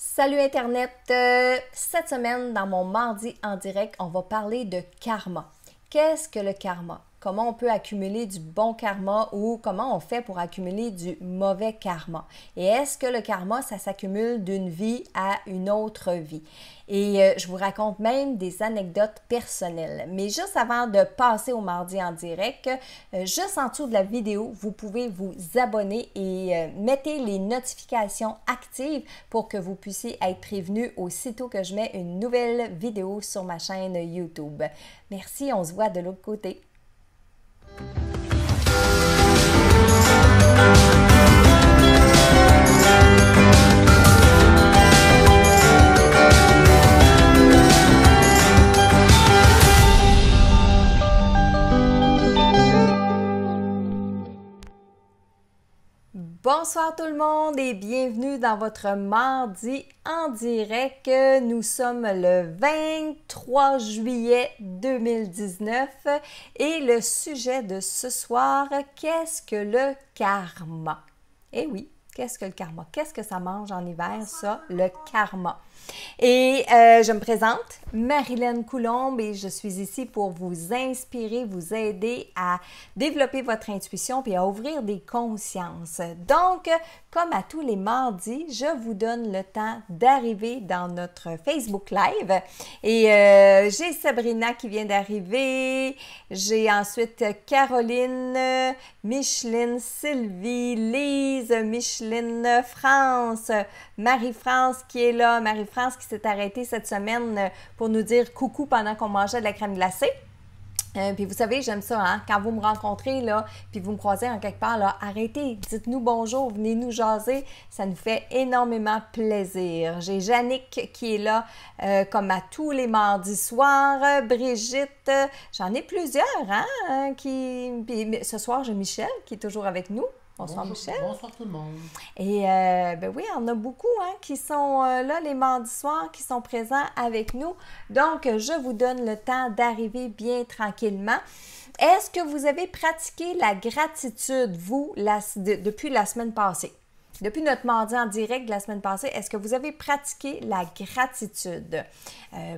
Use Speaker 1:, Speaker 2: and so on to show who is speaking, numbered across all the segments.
Speaker 1: Salut Internet! Cette semaine, dans mon mardi en direct, on va parler de karma. Qu'est-ce que le karma? Comment on peut accumuler du bon karma ou comment on fait pour accumuler du mauvais karma? Et est-ce que le karma, ça s'accumule d'une vie à une autre vie? Et je vous raconte même des anecdotes personnelles. Mais juste avant de passer au mardi en direct, juste en dessous de la vidéo, vous pouvez vous abonner et mettez les notifications actives pour que vous puissiez être prévenu aussitôt que je mets une nouvelle vidéo sur ma chaîne YouTube. Merci, on se voit de l'autre côté. Bonsoir tout le monde et bienvenue dans votre mardi en direct. Nous sommes le 23 juillet 2019 et le sujet de ce soir, qu'est-ce que le karma? Eh oui, qu'est-ce que le karma? Qu'est-ce que ça mange en hiver, ça, le karma? Et je me présente, Marilène Coulombe, et je suis ici pour vous inspirer, vous aider à développer votre intuition puis à ouvrir des consciences. Donc, comme à tous les mardis, je vous donne le temps d'arriver dans notre Facebook Live. Et j'ai Sabrina qui vient d'arriver, j'ai ensuite Caroline, Micheline, Sylvie, Lise, Micheline, France, Marie-France qui est là, Marie-France qui s'est arrêtée cette semaine pour nous dire coucou pendant qu'on mangeait de la crème glacée. Puis vous savez, j'aime ça, hein? Quand vous me rencontrez, là, puis vous me croisez en quelque part, là, arrêtez, dites-nous bonjour, venez nous jaser, ça nous fait énormément plaisir. J'ai Jannick qui est là, comme à tous les mardis soirs, Brigitte, j'en ai plusieurs, hein? Puis ce soir, j'ai Michel qui est toujours avec nous. Bonsoir Michel.
Speaker 2: Bonsoir tout le monde.
Speaker 1: Et ben oui, on a beaucoup qui sont là les mardis soirs, qui sont présents avec nous. Donc, je vous donne le temps d'arriver bien tranquillement. Est-ce que vous avez pratiqué la gratitude, vous, depuis la semaine passée? Depuis notre mardi en direct de la semaine passée, est-ce que vous avez pratiqué la gratitude?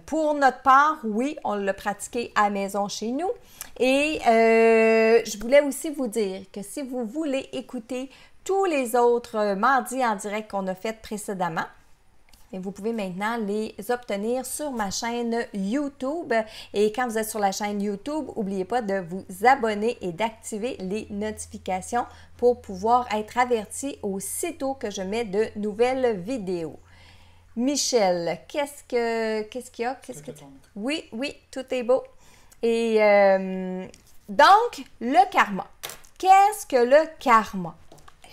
Speaker 1: Pour notre part, oui, on l'a pratiqué à la maison chez nous. Et je voulais aussi vous dire que si vous voulez écouter tous les autres mardis en direct qu'on a fait précédemment, et vous pouvez maintenant les obtenir sur ma chaîne YouTube. Et quand vous êtes sur la chaîne YouTube, n'oubliez pas de vous abonner et d'activer les notifications pour pouvoir être averti aussitôt que je mets de nouvelles vidéos. Michel, qu'est-ce qu'il y a? Oui, tout est beau. Et donc, le karma. Qu'est-ce que le karma?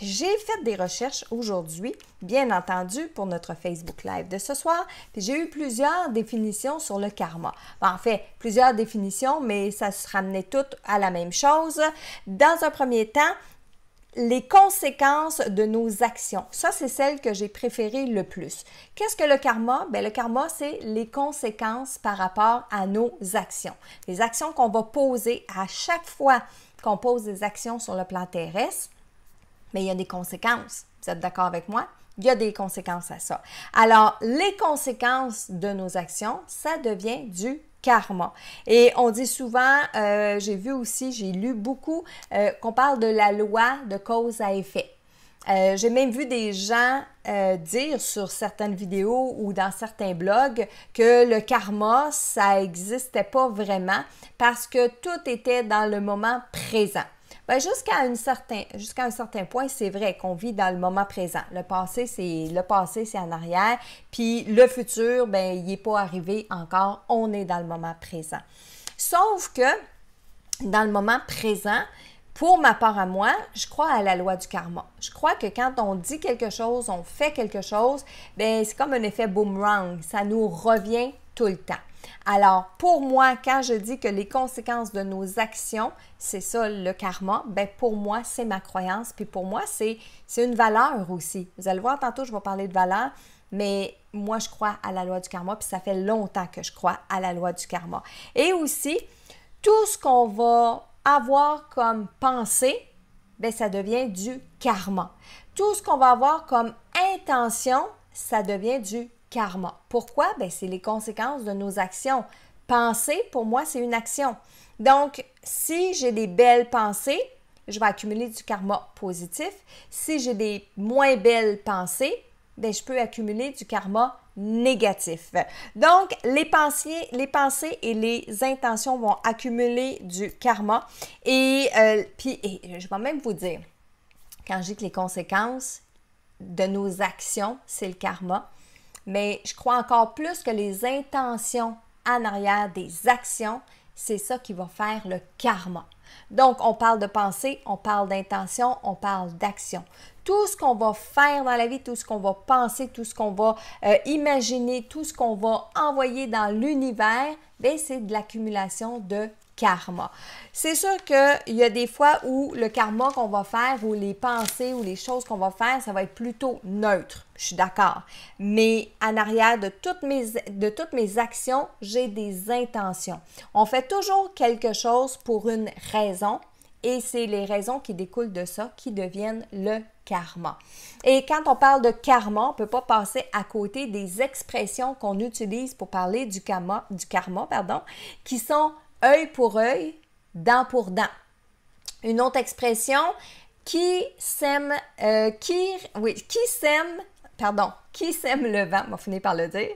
Speaker 1: J'ai fait des recherches aujourd'hui, bien entendu, pour notre Facebook Live de ce soir, puis j'ai eu plusieurs définitions sur le karma. En fait, plusieurs définitions, mais ça se ramenait toutes à la même chose. Dans un premier temps, les conséquences de nos actions. Ça, c'est celle que j'ai préférée le plus. Qu'est-ce que le karma? Bien, le karma, c'est les conséquences par rapport à nos actions. Les actions qu'on va poser à chaque fois qu'on pose des actions sur le plan terrestre, mais il y a des conséquences. Vous êtes d'accord avec moi? Il y a des conséquences à ça. Alors, les conséquences de nos actions, ça devient du karma. Et on dit souvent, j'ai vu aussi, j'ai lu beaucoup, qu'on parle de la loi de cause à effet. J'ai même vu des gens dire sur certaines vidéos ou dans certains blogs que le karma, ça n'existait pas vraiment parce que tout était dans le moment présent. Bien, jusqu'à un certain point, c'est vrai qu'on vit dans le moment présent. Le passé, c'est en arrière. Puis le futur, bien, il n'est pas arrivé encore. On est dans le moment présent. Sauf que dans le moment présent, pour ma part à moi, je crois à la loi du karma. Je crois que quand on dit quelque chose, on fait quelque chose, bien, c'est comme un effet boomerang. Ça nous revient tout le temps. Alors, pour moi, quand je dis que les conséquences de nos actions, c'est ça le karma, bien pour moi, c'est ma croyance. Puis pour moi, c'est une valeur aussi. Vous allez voir, tantôt, je vais parler de valeur, mais moi, je crois à la loi du karma, puis ça fait longtemps que je crois à la loi du karma. Et aussi, tout ce qu'on va avoir comme pensée, bien, ça devient du karma. Tout ce qu'on va avoir comme intention, ça devient du karma. Pourquoi? Bien, c'est les conséquences de nos actions. Penser, pour moi, c'est une action. Donc, si j'ai des belles pensées, je vais accumuler du karma positif. Si j'ai des moins belles pensées, bien, je peux accumuler du karma négatif. Donc, les pensées et les intentions vont accumuler du karma. Et je vais même vous dire, quand je dis que les conséquences de nos actions, c'est le karma, mais je crois encore plus que les intentions en arrière des actions, c'est ça qui va faire le karma. Donc, on parle de pensée, on parle d'intention, on parle d'action. Tout ce qu'on va faire dans la vie, tout ce qu'on va penser, tout ce qu'on va imaginer, tout ce qu'on va envoyer dans l'univers, bien, c'est de l'accumulation de karma. C'est sûr qu'il y a des fois où le karma qu'on va faire ou les pensées ou les choses qu'on va faire, ça va être plutôt neutre. Je suis d'accord. Mais en arrière de toutes mes actions, j'ai des intentions. On fait toujours quelque chose pour une raison et c'est les raisons qui découlent de ça qui deviennent le karma. Et quand on parle de karma, on ne peut pas passer à côté des expressions qu'on utilise pour parler du karma, qui sont œil pour œil, dent pour dent. Une autre expression, qui sème le vent, on va finir par le dire,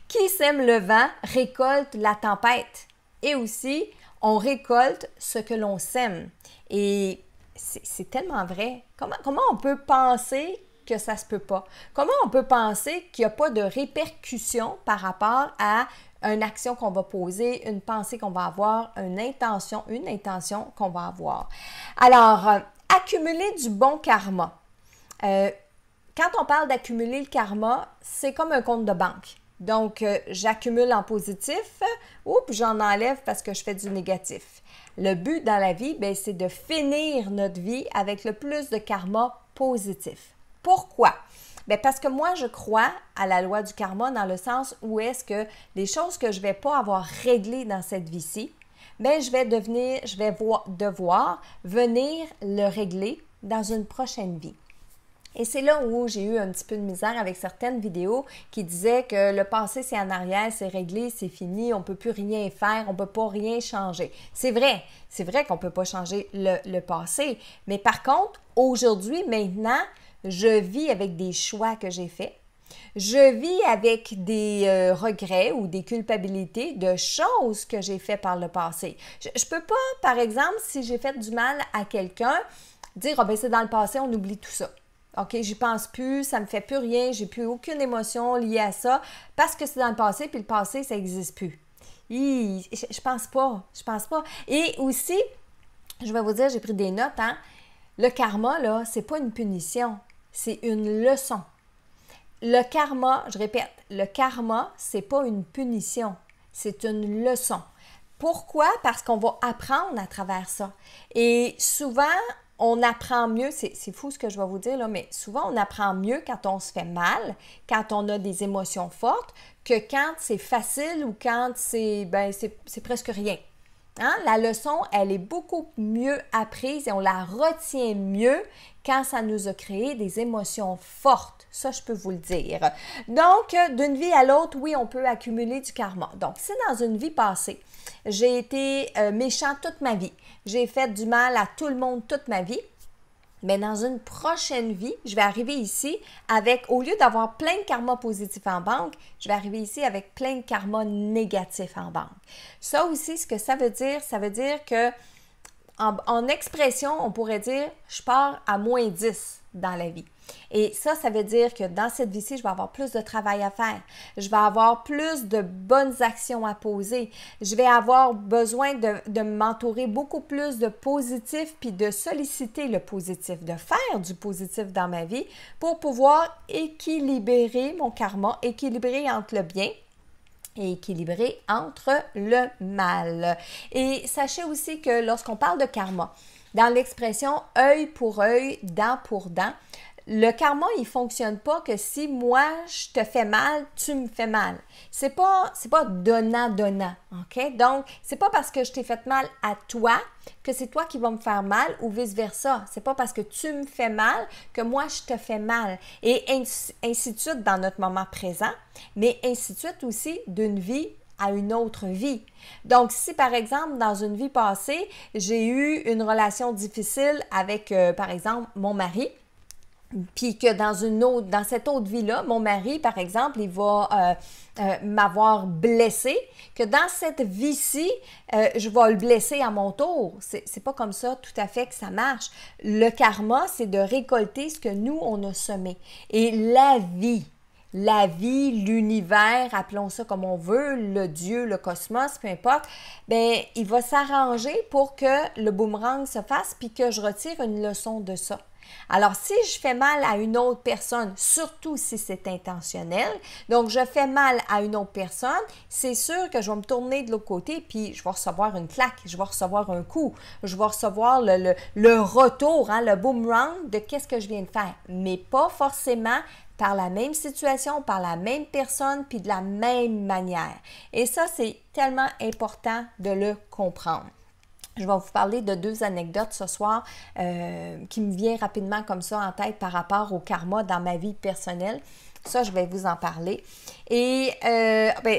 Speaker 1: qui sème le vent récolte la tempête. Et aussi, on récolte ce que l'on sème. Et c'est tellement vrai. Comment on peut penser que ça se peut pas? Comment on peut penser qu'il n'y a pas de répercussions par rapport à une action qu'on va poser, une pensée qu'on va avoir, une intention qu'on va avoir? Alors, accumuler du bon karma. Quand on parle d'accumuler le karma, c'est comme un compte de banque. Donc, j'accumule en positif, puis j'en enlève parce que je fais du négatif. Le but dans la vie, bien, c'est de finir notre vie avec le plus de karma positif. Pourquoi? Bien, parce que moi, je crois à la loi du karma dans le sens où est-ce que les choses que je ne vais pas avoir réglées dans cette vie-ci, bien, je vais devoir venir le régler dans une prochaine vie. Et c'est là où j'ai eu un petit peu de misère avec certaines vidéos qui disaient que le passé, c'est en arrière, c'est réglé, c'est fini, on ne peut plus rien faire, on ne peut pas rien changer. C'est vrai qu'on ne peut pas changer le passé, mais par contre, aujourd'hui, maintenant, je vis avec des choix que j'ai faits. Je vis avec des regrets ou des culpabilités de choses que j'ai faites par le passé. Je ne peux pas, par exemple, si j'ai fait du mal à quelqu'un, dire « Ah ben c'est dans le passé, on oublie tout ça ». OK, j'y pense plus, ça me fait plus rien, j'ai plus aucune émotion liée à ça parce que c'est dans le passé, puis le passé, ça n'existe plus. Je pense pas. Et aussi, je vais vous dire, j'ai pris des notes, hein. Le karma, là, c'est pas une punition, c'est une leçon. Le karma, je répète, le karma, c'est pas une punition, c'est une leçon. Pourquoi? Parce qu'on va apprendre à travers ça. Et souvent, on apprend mieux, c'est fou ce que je vais vous dire, là, mais souvent on apprend mieux quand on se fait mal, quand on a des émotions fortes, que quand c'est facile ou quand c'est presque rien. Hein? La leçon, elle est beaucoup mieux apprise et on la retient mieux quand ça nous a créé des émotions fortes. Ça, je peux vous le dire. Donc, d'une vie à l'autre, oui, on peut accumuler du karma. Donc, si dans une vie passée, j'ai été méchant toute ma vie, j'ai fait du mal à tout le monde toute ma vie, mais dans une prochaine vie, je vais arriver ici avec, au lieu d'avoir plein de karma positifs en banque, je vais arriver ici avec plein de karma négatifs en banque. Ça aussi, ce que ça veut dire que en expression, on pourrait dire « je pars à moins 10 dans la vie ». Et ça veut dire que dans cette vie-ci, je vais avoir plus de travail à faire. Je vais avoir plus de bonnes actions à poser. Je vais avoir besoin de m'entourer beaucoup plus de positif puis de solliciter le positif, de faire du positif dans ma vie pour pouvoir équilibrer mon karma, équilibrer entre le bien et équilibré entre le mal. Et sachez aussi que lorsqu'on parle de karma, dans l'expression œil pour œil, dent pour dent, le karma, il fonctionne pas que si moi, je te fais mal, tu me fais mal. C'est pas donnant-donnant, OK? Donc, c'est pas parce que je t'ai fait mal à toi que c'est toi qui vas me faire mal ou vice-versa. C'est pas parce que tu me fais mal que moi, je te fais mal. Et ainsi de suite dans notre moment présent, mais ainsi de suite aussi d'une vie à une autre vie. Donc, si par exemple, dans une vie passée, j'ai eu une relation difficile avec, par exemple, mon mari, puis que dans cette autre vie-là, mon mari, par exemple, il va m'avoir blessé, que dans cette vie-ci, je vais le blesser à mon tour. C'est pas comme ça tout à fait que ça marche. Le karma, c'est de récolter ce que nous, on a semé. Et la vie, l'univers, appelons ça comme on veut, le Dieu, le cosmos, peu importe, bien, il va s'arranger pour que le boomerang se fasse puis que je retire une leçon de ça. Alors, si je fais mal à une autre personne, surtout si c'est intentionnel, donc je fais mal à une autre personne, c'est sûr que je vais me tourner de l'autre côté puis je vais recevoir une claque, je vais recevoir un coup, je vais recevoir le retour, hein, le boomerang de qu'est-ce que je viens de faire, mais pas forcément par la même situation, par la même personne, puis de la même manière. Et ça, c'est tellement important de le comprendre. Je vais vous parler de 2 anecdotes ce soir qui me viennent rapidement comme ça en tête par rapport au karma dans ma vie personnelle. Ça, je vais vous en parler. Et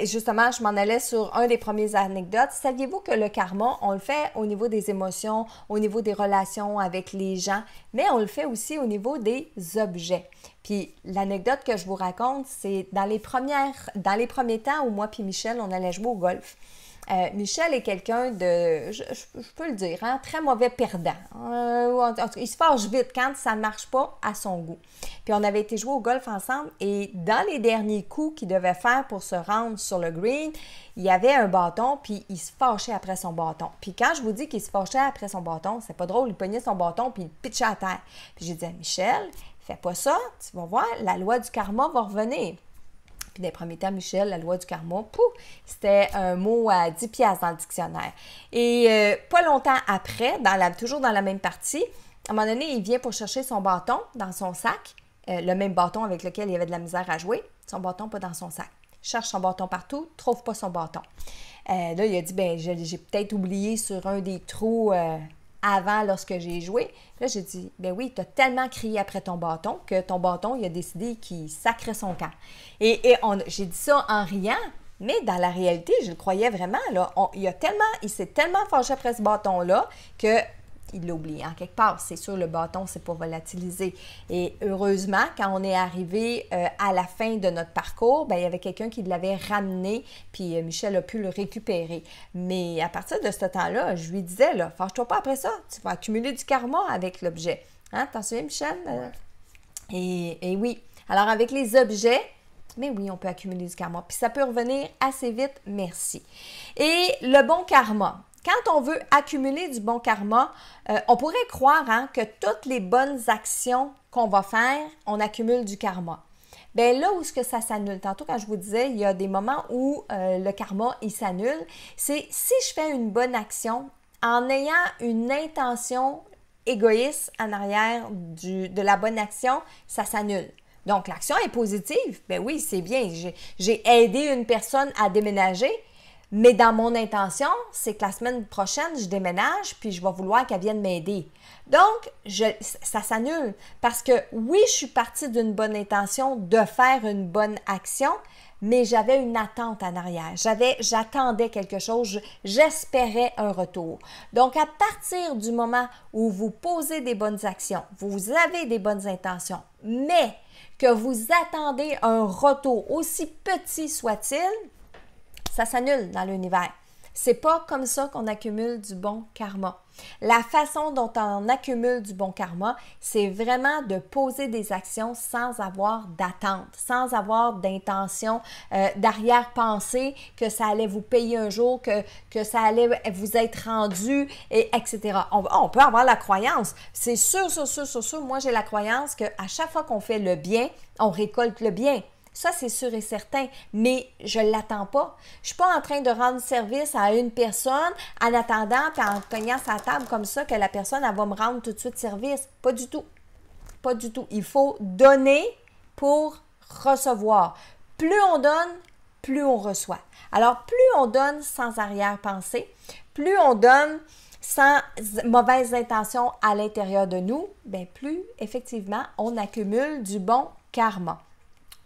Speaker 1: justement, je m'en allais sur un des premiers anecdotes. Saviez-vous que le karma, on le fait au niveau des émotions, au niveau des relations avec les gens, mais on le fait aussi au niveau des objets. Puis l'anecdote que je vous raconte, c'est dans les premiers temps où moi puis Michel, on allait jouer au golf. Michel est quelqu'un de, je peux le dire, hein, très mauvais perdant. Il se fâche vite quand ça ne marche pas à son goût. Puis on avait été jouer au golf ensemble et dans les derniers coups qu'il devait faire pour se rendre sur le green, il y avait un bâton puis il se fâchait après son bâton. Puis quand je vous dis qu'il se fâchait après son bâton, c'est pas drôle, il pognait son bâton puis il pitchait à terre. Puis j'ai dit à Michel, fais pas ça, tu vas voir, la loi du karma va revenir. Puis, dans les premiers temps, Michel, la loi du karma, c'était un mot à 10 piastres dans le dictionnaire. Et pas longtemps après, toujours dans la même partie, à un moment donné, il vient pour chercher son bâton dans son sac, le même bâton avec lequel il avait de la misère à jouer, son bâton pas dans son sac. Il cherche son bâton partout, trouve pas son bâton. Là, il a dit, ben j'ai peut-être oublié sur un des trous avant lorsque j'ai joué. Là, j'ai dit, ben oui, tu as tellement crié après ton bâton que ton bâton, il a décidé qu'il sacrait son camp. Et j'ai dit ça en riant, mais dans la réalité, je le croyais vraiment. Là, il s'est tellement fâché après ce bâton-là que il l'a oublié en quelque part. C'est sûr, le bâton, c'est pour volatiliser. Et heureusement, quand on est arrivé à la fin de notre parcours, bien, il y avait quelqu'un qui l'avait ramené, puis Michel a pu le récupérer. Mais à partir de ce temps-là, je lui disais, là, fâche-toi pas après ça, tu vas accumuler du karma avec l'objet. Hein? T'en souviens, Michel? Et oui. Alors, avec les objets, mais oui, on peut accumuler du karma. Puis ça peut revenir assez vite, merci. Et le bon karma. Quand on veut accumuler du bon karma, on pourrait croire que toutes les bonnes actions qu'on va faire, on accumule du karma. Bien là où est-ce que ça s'annule, tantôt quand je vous disais, il y a des moments où le karma, il s'annule, c'est si je fais une bonne action en ayant une intention égoïste en arrière de la bonne action, ça s'annule. Donc l'action est positive, bien oui, c'est bien, j'ai aidé une personne à déménager, mais dans mon intention, c'est que la semaine prochaine, je déménage puis je vais vouloir qu'elle vienne m'aider. Donc, ça s'annule parce que oui, je suis partie d'une bonne intention de faire une bonne action, mais j'avais une attente en arrière. J'attendais quelque chose, j'espérais un retour. Donc, à partir du moment où vous posez des bonnes actions, vous avez des bonnes intentions, mais que vous attendez un retour, aussi petit soit-il, ça s'annule dans l'univers. C'est pas comme ça qu'on accumule du bon karma. La façon dont on accumule du bon karma, c'est vraiment de poser des actions sans avoir d'attente, sans avoir d'intention, d'arrière-pensée que ça allait vous payer un jour, que ça allait vous être rendu, etc. On peut avoir la croyance. C'est sûr, moi j'ai la croyance qu'à chaque fois qu'on fait le bien, on récolte le bien. Ça, c'est sûr et certain, mais je ne l'attends pas. Je ne suis pas en train de rendre service à une personne en attendant, puis en cognant sa table comme ça, que la personne, elle va me rendre tout de suite service. Pas du tout. pas du tout. Il faut donner pour recevoir. Plus on donne, plus on reçoit. Alors, plus on donne sans arrière-pensée, plus on donne sans mauvaise intention à l'intérieur de nous, bien plus, effectivement, on accumule du bon karma.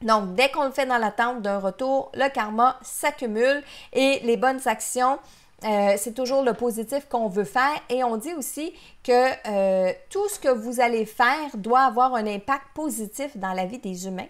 Speaker 1: Donc, dès qu'on le fait dans l'attente d'un retour, le karma s'accumule et les bonnes actions, c'est toujours le positif qu'on veut faire. Et on dit aussi que tout ce que vous allez faire doit avoir un impact positif dans la vie des humains,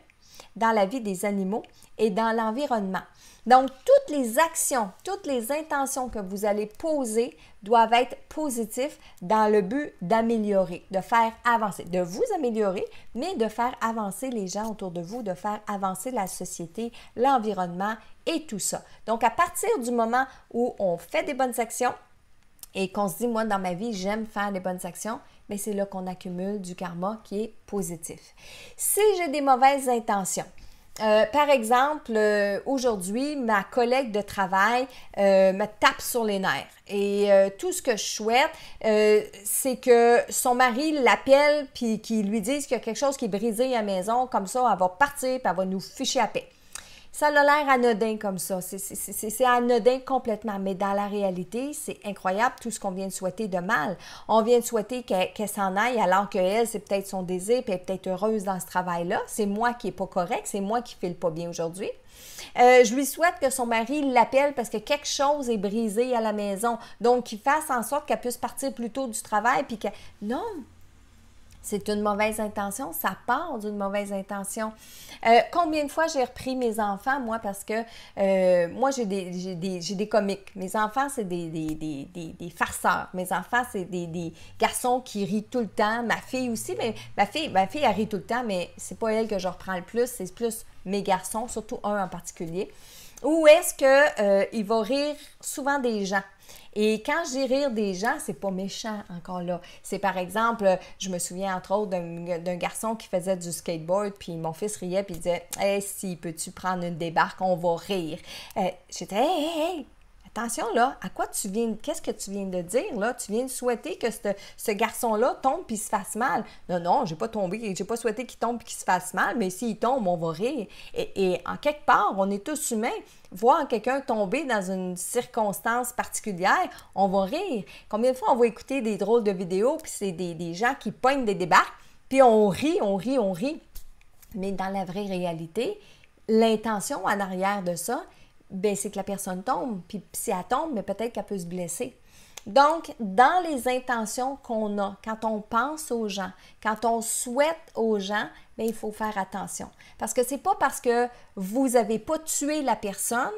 Speaker 1: dans la vie des animaux et dans l'environnement. Donc, toutes les actions, toutes les intentions que vous allez poser doivent être positives dans le but d'améliorer, de faire avancer, de vous améliorer, mais de faire avancer les gens autour de vous, de faire avancer la société, l'environnement et tout ça. Donc, à partir du moment où on fait des bonnes actions et qu'on se dit, moi, dans ma vie, j'aime faire des bonnes actions, mais c'est là qu'on accumule du karma qui est positif. Si j'ai des mauvaises intentions, par exemple, aujourd'hui, ma collègue de travail me tape sur les nerfs et tout ce que je souhaite, c'est que son mari l'appelle puis qu'il lui dise qu'il y a quelque chose qui est brisé à la maison, comme ça, elle va partir puis elle va nous ficher à paix. Ça a l'air anodin comme ça, c'est anodin complètement, mais dans la réalité, c'est incroyable tout ce qu'on vient de souhaiter de mal. On vient de souhaiter qu'elle s'en aille alors qu'elle, c'est peut-être son désir, puis elle est peut-être heureuse dans ce travail-là. C'est moi qui n'est pas correct, c'est moi qui ne file pas bien aujourd'hui. Je lui souhaite que son mari l'appelle parce que quelque chose est brisé à la maison, donc qu'il fasse en sorte qu'elle puisse partir plus tôt du travail, puis que... Non! C'est une mauvaise intention, ça part d'une mauvaise intention. Combien de fois j'ai repris mes enfants, moi, parce que moi, j'ai des comiques. Mes enfants, c'est des farceurs. Mes enfants, c'est des garçons qui rient tout le temps. Ma fille aussi, mais ma fille, elle rit tout le temps, mais c'est pas elle que je reprends le plus, c'est plus mes garçons, surtout un en particulier. Où est-ce qu'il va rire souvent des gens? Et quand je dis rire des gens, c'est pas méchant encore là. C'est par exemple, je me souviens entre autres d'un garçon qui faisait du skateboard, puis mon fils riait, puis il disait « Hey, si, peux-tu prendre une débarque, on va rire. » J'étais « Hey, attention là, qu'est-ce que tu viens de dire là? Tu viens de souhaiter que ce garçon-là tombe puis se fasse mal. » Non, j'ai pas souhaité qu'il tombe puis qu'il se fasse mal, mais s'il tombe, on va rire. Et en quelque part, on est tous humains. Voir quelqu'un tomber dans une circonstance particulière, on va rire. Combien de fois on va écouter des drôles de vidéos, puis c'est des gens qui pognent des débarques, puis on rit. Mais dans la vraie réalité, l'intention en arrière de ça, ben c'est que la personne tombe. Puis si elle tombe, mais peut-être qu'elle peut se blesser. Donc, dans les intentions qu'on a, quand on pense aux gens, quand on souhaite aux gens, bien, il faut faire attention. Parce que c'est pas parce que vous n'avez pas tué la personne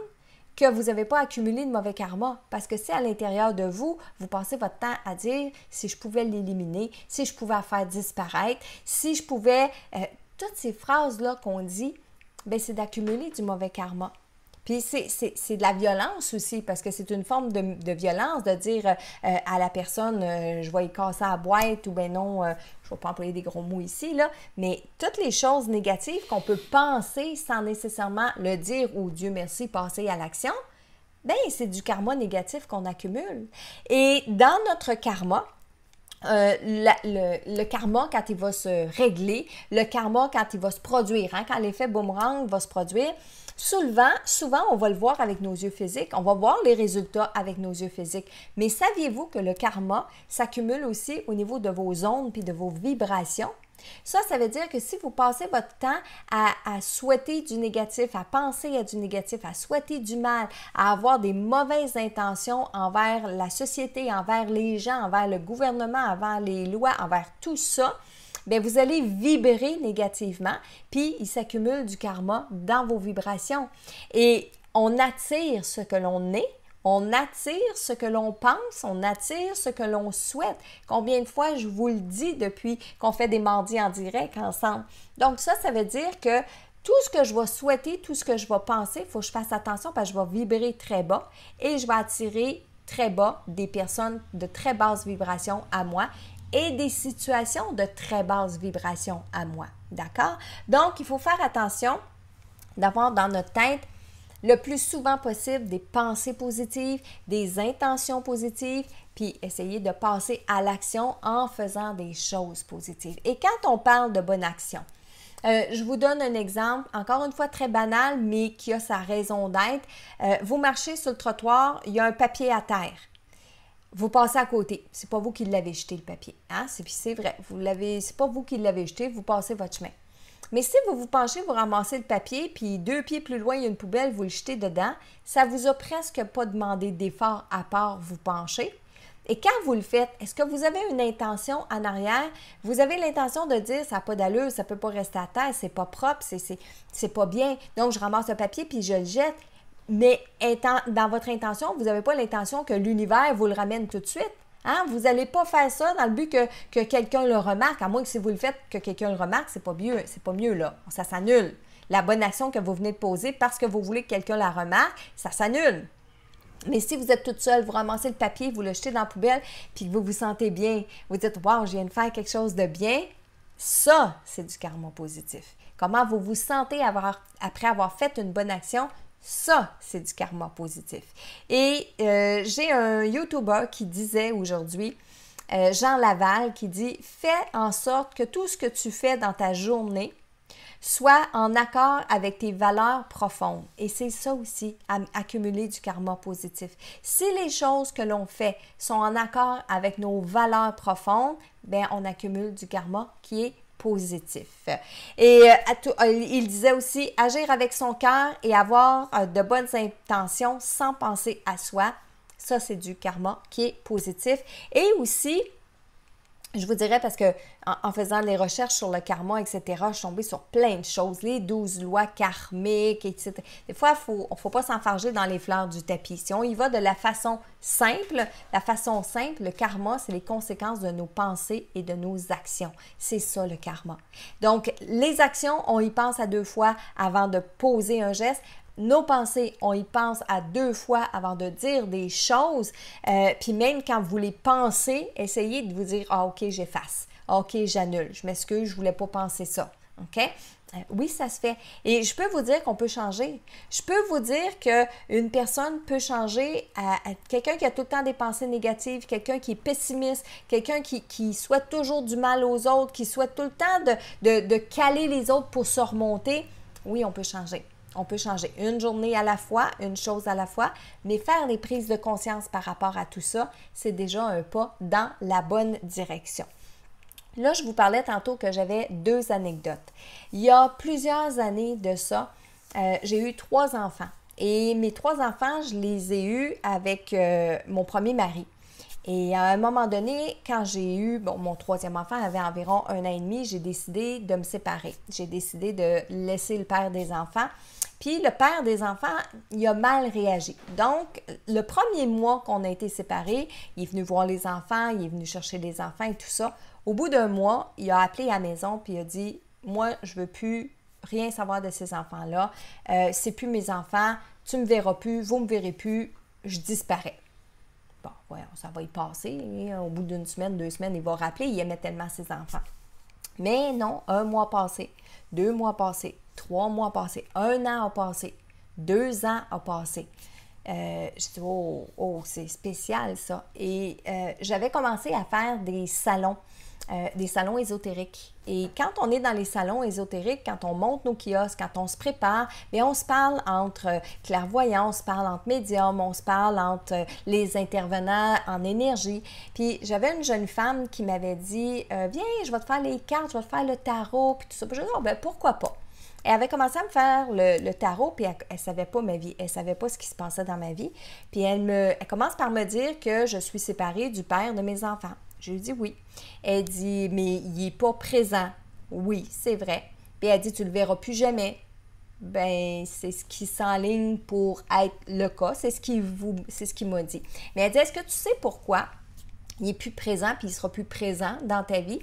Speaker 1: que vous n'avez pas accumulé de mauvais karma. Parce que si à l'intérieur de vous, vous passez votre temps à dire si je pouvais l'éliminer, si je pouvais la faire disparaître, si je pouvais... toutes ces phrases-là qu'on dit, bien, c'est d'accumuler du mauvais karma. Puis c'est de la violence aussi, parce que c'est une forme de violence de dire à la personne je vais y casser la boîte ou ben non, je ne vais pas employer des gros mots ici, là, mais toutes les choses négatives qu'on peut penser sans nécessairement le dire ou Dieu merci, passer à l'action, bien c'est du karma négatif qu'on accumule. Et dans notre karma, le karma, quand il va se régler, le karma, quand il va se produire, hein, quand l'effet boomerang va se produire, souvent, on va le voir avec nos yeux physiques, on va voir les résultats avec nos yeux physiques. Mais saviez-vous que le karma s'accumule aussi au niveau de vos ondes puis de vos vibrations? Ça veut dire que si vous passez votre temps à souhaiter du négatif, à penser à du négatif, à souhaiter du mal, à avoir des mauvaises intentions envers la société, envers les gens, envers le gouvernement, envers les lois, envers tout ça, bien, vous allez vibrer négativement, puis il s'accumule du karma dans vos vibrations. Et on attire ce que l'on est, on attire ce que l'on pense, on attire ce que l'on souhaite. Combien de fois je vous le dis depuis qu'on fait des mardis en direct ensemble? Donc ça veut dire que tout ce que je vais souhaiter, tout ce que je vais penser, il faut que je fasse attention parce que je vais vibrer très bas et je vais attirer très bas des personnes de très basse vibration à moi et des situations de très basse vibration à moi. D'accord? Donc, il faut faire attention d'avoir dans notre tête le plus souvent possible des pensées positives, des intentions positives, puis essayer de passer à l'action en faisant des choses positives. Et quand on parle de bonne action, je vous donne un exemple, encore une fois très banal, mais qui a sa raison d'être. Vous marchez sur le trottoir, il y a un papier à terre. Vous passez à côté. C'est pas vous qui l'avez jeté, le papier. Hein? C'est vrai. C'est pas vous qui l'avez jeté, vous passez votre chemin. Mais si vous vous penchez, vous ramassez le papier, puis 2 pieds plus loin, il y a une poubelle, vous le jetez dedans, ça vous a presque pas demandé d'effort à part vous pencher. Et quand vous le faites, est-ce que vous avez une intention en arrière? Vous avez l'intention de dire, ça n'a pas d'allure, ça ne peut pas rester à terre, c'est pas propre, c'est pas bien. Donc, je ramasse le papier puis je le jette. Mais dans votre intention, vous n'avez pas l'intention que l'univers vous le ramène tout de suite. Hein? Vous n'allez pas faire ça dans le but que quelqu'un le remarque, à moins que si vous le faites, que quelqu'un le remarque, c'est pas mieux là. Ça s'annule. La bonne action que vous venez de poser parce que vous voulez que quelqu'un la remarque, ça s'annule. Mais si vous êtes toute seule, vous ramassez le papier, vous le jetez dans la poubelle, puis que vous vous sentez bien, vous dites « Wow, je viens de faire quelque chose de bien », ça, c'est du karma positif. Comment vous vous sentez après avoir fait une bonne action, ça, c'est du karma positif. Et j'ai un YouTuber qui disait aujourd'hui, Jean Laval, qui dit « Fais en sorte que tout ce que tu fais dans ta journée soit en accord avec tes valeurs profondes. » Et c'est ça aussi, accumuler du karma positif. Si les choses que l'on fait sont en accord avec nos valeurs profondes, bien, on accumule du karma qui est positif. Et il disait aussi, agir avec son cœur et avoir de bonnes intentions sans penser à soi, ça c'est du karma qui est positif. Et aussi, je vous dirais, parce que en faisant les recherches sur le karma, etc., je suis tombée sur plein de choses, les 12 lois karmiques, etc. Des fois, il ne faut pas s'enfarger dans les fleurs du tapis. Si on y va de la façon simple, le karma, c'est les conséquences de nos pensées et de nos actions. C'est ça le karma. Donc, les actions, on y pense à 2 fois avant de poser un geste. Nos pensées, on y pense à 2 fois avant de dire des choses. Puis même quand vous les pensez, essayez de vous dire « Ah, OK, j'efface. Ah, OK, j'annule. Je m'excuse, je ne voulais pas penser ça. » OK? Oui, ça se fait. Et je peux vous dire qu'on peut changer. Je peux vous dire qu'une personne peut changer à quelqu'un qui a tout le temps des pensées négatives, quelqu'un qui est pessimiste, quelqu'un qui souhaite toujours du mal aux autres, qui souhaite tout le temps de caler les autres pour se remonter. Oui, on peut changer. On peut changer une journée à la fois, une chose à la fois, mais faire des prises de conscience par rapport à tout ça, c'est déjà un pas dans la bonne direction. Là, je vous parlais tantôt que j'avais 2 anecdotes. Il y a plusieurs années de ça, j'ai eu 3 enfants. Et mes 3 enfants, je les ai eus avec mon premier mari. Et à un moment donné, quand j'ai eu, mon 3e enfant avait environ 1 an et demi, j'ai décidé de me séparer. J'ai décidé de laisser le père des enfants. Puis le père des enfants, il a mal réagi. Donc, le premier mois qu'on a été séparés, il est venu voir les enfants, il est venu chercher les enfants et tout ça. Au bout d'1 mois, il a appelé à la maison puis il a dit « Moi, je veux plus rien savoir de ces enfants-là. C'est plus mes enfants, tu me verras plus, vous me verrez plus, je disparais. » Bon, voyons, ça va y passer. Au bout d'1 semaine, 2 semaines, il va rappeler, il aimait tellement ses enfants. Mais non, 1 mois passé, 2 mois passés, 3 mois passés, 1 an a passé, 2 ans a passé. Je dis, oh, c'est spécial ça. Et j'avais commencé à faire des salons ésotériques. Et quand on est dans les salons ésotériques, quand on monte nos kiosques, quand on se prépare, bien, on se parle entre clairvoyants, on se parle entre médiums, on se parle entre les intervenants en énergie. Puis j'avais une jeune femme qui m'avait dit « Viens, je vais te faire les cartes, je vais te faire le tarot, puis tout ça. » Puis je dis « Oh, ben pourquoi pas? » Elle avait commencé à me faire le tarot, puis elle ne savait pas ma vie, elle ne savait pas ce qui se passait dans ma vie. Puis elle commence par me dire que je suis séparée du père de mes enfants. Je lui dis oui. Elle dit, mais il n'est pas présent. Oui, c'est vrai. Puis elle dit, tu ne le verras plus jamais. Ben, c'est ce qui s'enligne pour être le cas. C'est ce qu'il m'a dit. Mais elle dit, est-ce que tu sais pourquoi il n'est plus présent puis il ne sera plus présent dans ta vie?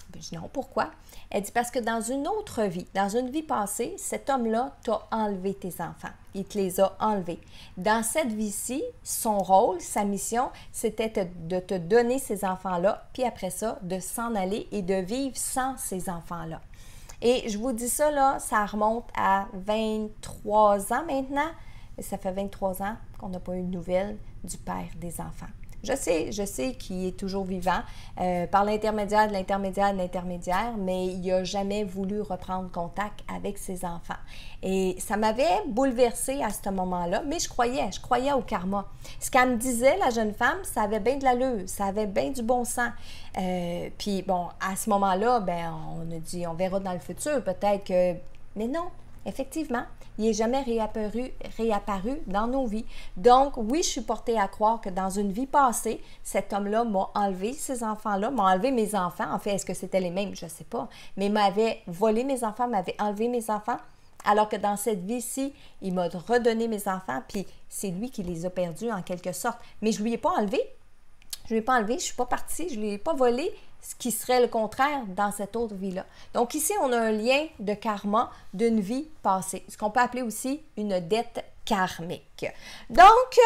Speaker 1: Ben, je dis non, pourquoi? Elle dit parce que dans une autre vie, dans une vie passée, cet homme-là t'a enlevé tes enfants. Il te les a enlevés. Dans cette vie-ci, son rôle, sa mission, c'était de te donner ces enfants-là, puis après ça, de s'en aller et de vivre sans ces enfants-là. Et je vous dis ça, là, ça remonte à 23 ans maintenant. ça fait 23 ans qu'on n'a pas eu de nouvelles du père des enfants. Je sais qu'il est toujours vivant par l'intermédiaire de l'intermédiaire de l'intermédiaire, mais il n'a jamais voulu reprendre contact avec ses enfants. Et ça m'avait bouleversée à ce moment-là, mais je croyais au karma. Ce qu'elle me disait, la jeune femme, ça avait bien de l'allure, ça avait bien du bon sens. Puis bon, à ce moment-là, ben, on a dit, on verra dans le futur, peut-être que... Mais non, effectivement, il n'est jamais réapparu dans nos vies. Donc, oui, je suis portée à croire que dans une vie passée, cet homme-là m'a enlevé ces enfants-là, m'a enlevé mes enfants. En fait, est-ce que c'était les mêmes? Je ne sais pas. Mais m'avait volé mes enfants, m'avait enlevé mes enfants. Alors que dans cette vie-ci, il m'a redonné mes enfants, puis c'est lui qui les a perdus en quelque sorte. Mais je ne lui ai pas enlevé. Je ne l'ai pas enlevé, je ne suis pas partie, je ne lui ai pas volé, ce qui serait le contraire dans cette autre vie-là. Donc ici, on a un lien de karma d'une vie passée, ce qu'on peut appeler aussi une dette karmique. Donc,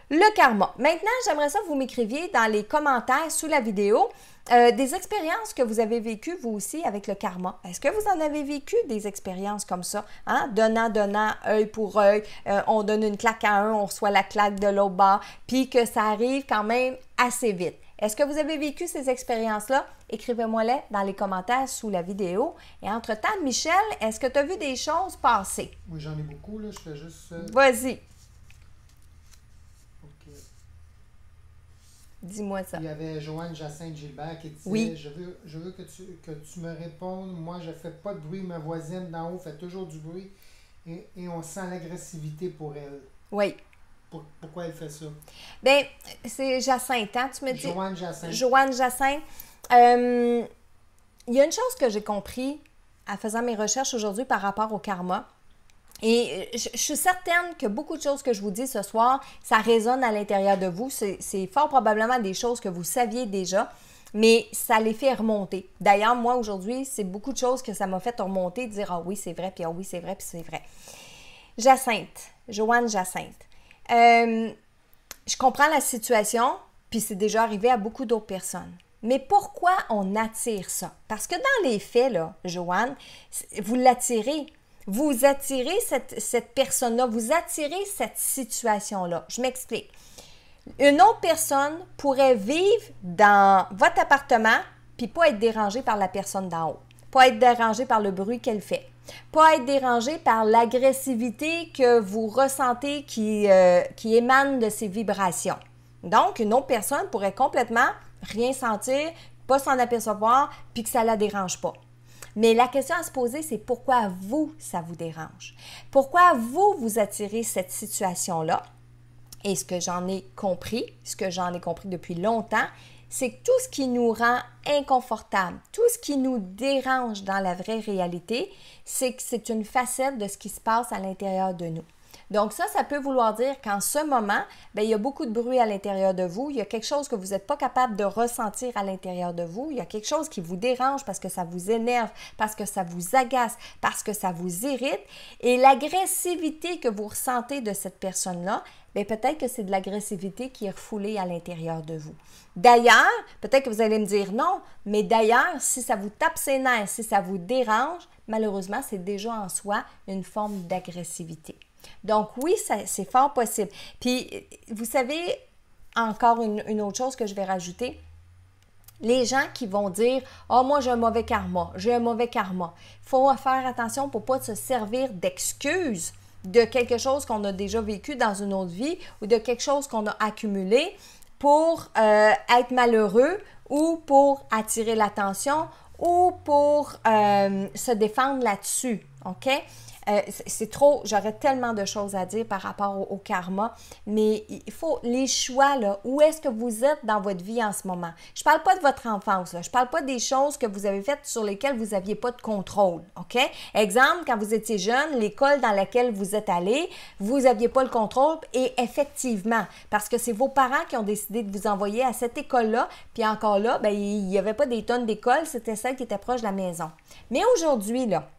Speaker 1: le karma. Maintenant, j'aimerais ça que vous m'écriviez dans les commentaires sous la vidéo des expériences que vous avez vécues, vous aussi, avec le karma. Est-ce que vous en avez vécu des expériences comme ça? Hein? Donnant, œil pour œil, on donne une claque à un, on reçoit la claque de l'autre bord, puis que ça arrive quand même assez vite. Est-ce que vous avez vécu ces expériences-là? Écrivez-moi-les dans les commentaires sous la vidéo. Et entre-temps, Michel, est-ce que tu as vu des choses passer?
Speaker 2: Oui, j'en ai beaucoup, là. Je fais juste...
Speaker 1: Vas-y.
Speaker 2: OK.
Speaker 1: Dis-moi ça.
Speaker 2: Il y avait Joanne Jacinthe Gilbert qui disait
Speaker 1: oui.
Speaker 2: Je veux que tu me répondes. Moi, je ne fais pas de bruit. Ma voisine d'en haut fait toujours du bruit. Et on sent l'agressivité pour elle.
Speaker 1: Oui.
Speaker 2: Pourquoi elle fait ça?
Speaker 1: Bien, c'est Jacinthe, hein, tu me dis?
Speaker 2: Joanne Jacinthe.
Speaker 1: Joanne Jacinthe. Il y a une chose que j'ai compris en faisant mes recherches aujourd'hui par rapport au karma. Et je suis certaine que beaucoup de choses que je vous dis ce soir, ça résonne à l'intérieur de vous. C'est fort probablement des choses que vous saviez déjà, mais ça les fait remonter. D'ailleurs, moi, aujourd'hui, c'est beaucoup de choses que ça m'a fait remonter, de dire « Ah oui, c'est vrai, puis ah oui, c'est vrai, puis c'est vrai. » Jacinthe, Joanne Jacinthe. Je comprends la situation, puis c'est déjà arrivé à beaucoup d'autres personnes. Mais pourquoi on attire ça? Parce que dans les faits, là, Joanne, vous l'attirez. Vous attirez cette personne-là, vous attirez cette situation-là. Je m'explique. Une autre personne pourrait vivre dans votre appartement puis pas être dérangée par la personne d'en haut, pas être dérangée par le bruit qu'elle fait, pas être dérangée par l'agressivité que vous ressentez qui émane de ces vibrations. Donc, une autre personne pourrait complètement rien sentir, pas s'en apercevoir, puis que ça ne la dérange pas. Mais la question à se poser, c'est pourquoi vous, ça vous dérange? Pourquoi vous attirez cette situation-là? Et ce que j'en ai compris depuis longtemps, c'est que tout ce qui nous rend inconfortable, tout ce qui nous dérange dans la vraie réalité, c'est que c'est une facette de ce qui se passe à l'intérieur de nous. Donc ça peut vouloir dire qu'en ce moment, bien, il y a beaucoup de bruit à l'intérieur de vous, il y a quelque chose que vous n'êtes pas capable de ressentir à l'intérieur de vous, il y a quelque chose qui vous dérange parce que ça vous énerve, parce que ça vous agace, parce que ça vous irrite, et l'agressivité que vous ressentez de cette personne-là, bien, peut-être que c'est de l'agressivité qui est refoulée à l'intérieur de vous. D'ailleurs, peut-être que vous allez me dire non, mais d'ailleurs, si ça vous tape ses nerfs, si ça vous dérange, malheureusement, c'est déjà en soi une forme d'agressivité. Donc oui, c'est fort possible. Puis, vous savez, encore une autre chose que je vais rajouter, les gens qui vont dire « Ah, moi, j'ai un mauvais karma, j'ai un mauvais karma », il faut faire attention pour ne pas se servir d'excuses de quelque chose qu'on a déjà vécu dans une autre vie ou de quelque chose qu'on a accumulé pour être malheureux ou pour attirer l'attention ou pour se défendre là-dessus, OK? C'est trop, j'aurais tellement de choses à dire par rapport au karma, mais il faut les choix, là, où est-ce que vous êtes dans votre vie en ce moment? Je ne parle pas de votre enfance, là, je ne parle pas des choses que vous avez faites sur lesquelles vous n'aviez pas de contrôle, OK? Exemple, quand vous étiez jeune, l'école dans laquelle vous êtes allé, vous n'aviez pas le contrôle et effectivement, parce que c'est vos parents qui ont décidé de vous envoyer à cette école-là, puis encore là, bien, il n'y avait pas des tonnes d'écoles, c'était celle qui était proche de la maison. Mais aujourd'hui, là,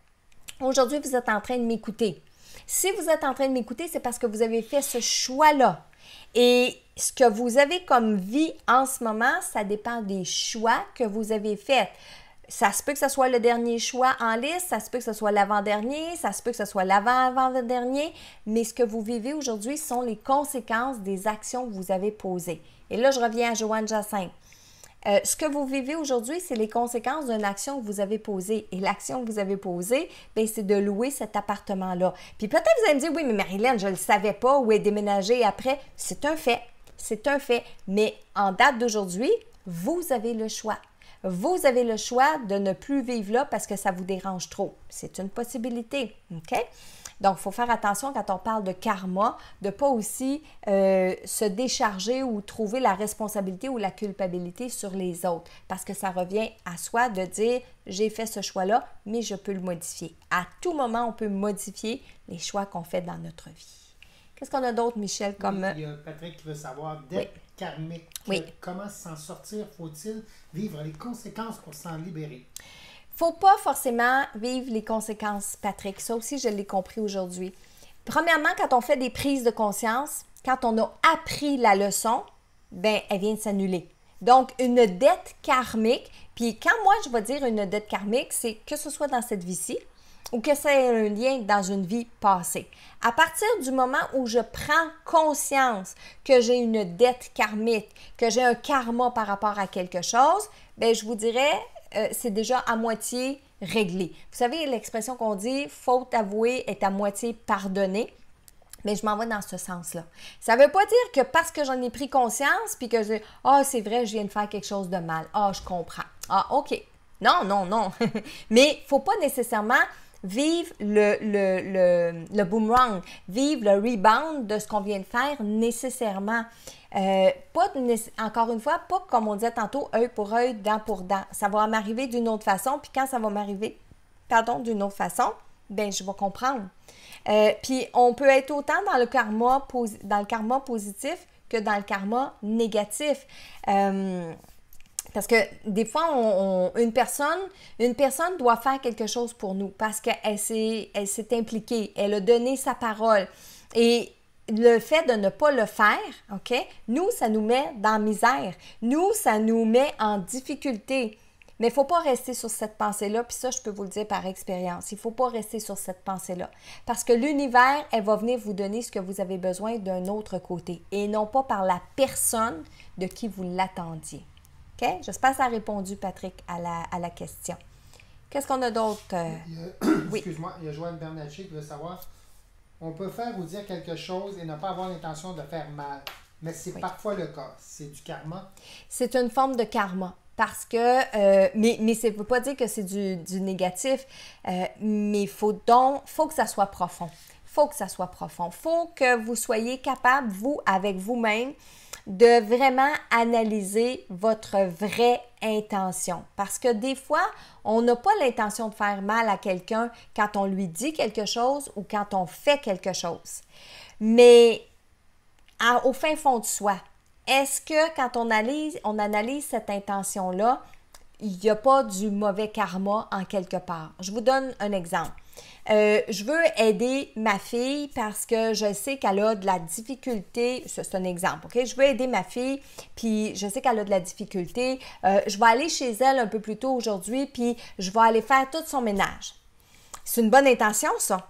Speaker 1: aujourd'hui, vous êtes en train de m'écouter. Si vous êtes en train de m'écouter, c'est parce que vous avez fait ce choix-là. Et ce que vous avez comme vie en ce moment, ça dépend des choix que vous avez faits. Ça se peut que ce soit le dernier choix en liste, ça se peut que ce soit l'avant-dernier, ça se peut que ce soit l'avant-avant-dernier, mais ce que vous vivez aujourd'hui sont les conséquences des actions que vous avez posées. Et là, je reviens à Joanne Jacinthe. Ce que vous vivez aujourd'hui, c'est les conséquences d'une action que vous avez posée. Et l'action que vous avez posée, bien, c'est de louer cet appartement-là. Puis peut-être vous allez me dire, oui, mais Marilyn, je ne le savais pas, où est déménagé après. C'est un fait. C'est un fait. Mais en date d'aujourd'hui, vous avez le choix. Vous avez le choix de ne plus vivre là parce que ça vous dérange trop. C'est une possibilité, OK? Donc, il faut faire attention quand on parle de karma, de ne pas aussi se décharger ou trouver la responsabilité ou la culpabilité sur les autres parce que ça revient à soi de dire « j'ai fait ce choix-là, mais je peux le modifier ». À tout moment, on peut modifier les choix qu'on fait dans notre vie. Qu'est-ce qu'on a d'autre, Michel, comme...
Speaker 2: Oui, il y a Patrick qui veut savoir, dette karmique, comment s'en sortir? Faut-il vivre les conséquences pour s'en libérer?
Speaker 1: Faut pas forcément vivre les conséquences, Patrick. Ça aussi, je l'ai compris aujourd'hui. Premièrement, quand on fait des prises de conscience, quand on a appris la leçon, ben elle vient de s'annuler. Donc, une dette karmique, puis quand moi, je vais dire une dette karmique, c'est que ce soit dans cette vie-ci, ou que ça ait un lien dans une vie passée. À partir du moment où je prends conscience que j'ai une dette karmique, que j'ai un karma par rapport à quelque chose, bien, je vous dirais, c'est déjà à moitié réglé. Vous savez, l'expression qu'on dit « faute avouée est à moitié pardonnée ». Mais je m'en vais dans ce sens-là. Ça ne veut pas dire que parce que j'en ai pris conscience, puis que je dis « ah, c'est vrai, je viens de faire quelque chose de mal. Ah, je comprends. Ah, OK. » Non, non, non. Mais il ne faut pas nécessairement vivre le boomerang, vivre le rebound de ce qu'on vient de faire nécessairement. Encore une fois, pas comme on disait tantôt, œil pour œil, dent pour dent. Ça va m'arriver d'une autre façon, puis quand ça va m'arriver, d'une autre façon, bien, je vais comprendre. Puis on peut être autant dans le karma positif que dans le karma négatif. Parce que des fois, une personne doit faire quelque chose pour nous parce qu'elle s'est impliquée, elle a donné sa parole. Et le fait de ne pas le faire, OK, nous, ça nous met dans la misère. Nous, ça nous met en difficulté. Mais il ne faut pas rester sur cette pensée-là, puis ça, je peux vous le dire par expérience. Il ne faut pas rester sur cette pensée-là. Parce que l'univers, elle va venir vous donner ce que vous avez besoin d'un autre côté et non pas par la personne de qui vous l'attendiez. OK? J'espère que ça a répondu, Patrick, à la question. Qu'est-ce qu'on a d'autre?
Speaker 2: Oui. Excuse-moi, il y a Joanne Bernatchez qui veut savoir, on peut faire ou dire quelque chose et ne pas avoir l'intention de faire mal, mais c'est parfois le cas. C'est du karma? C'est
Speaker 1: une forme de karma. Parce que, mais ça ne veut pas dire que c'est du négatif, mais il faut que ça soit profond. Il faut que ça soit profond. Il faut que vous soyez capable, vous, avec vous-même, de vraiment analyser votre vraie intention. Parce que des fois, on n'a pas l'intention de faire mal à quelqu'un quand on lui dit quelque chose ou quand on fait quelque chose. Mais au fin fond de soi, est-ce que quand on analyse cette intention-là, il n'y a pas du mauvais karma en quelque part? Je vous donne un exemple. Je veux aider ma fille parce que je sais qu'elle a de la difficulté. C'est un exemple, OK? Je veux aider ma fille, puis je sais qu'elle a de la difficulté. Je vais aller chez elle un peu plus tôt aujourd'hui, puis je vais aller faire tout son ménage. C'est une bonne intention, ça.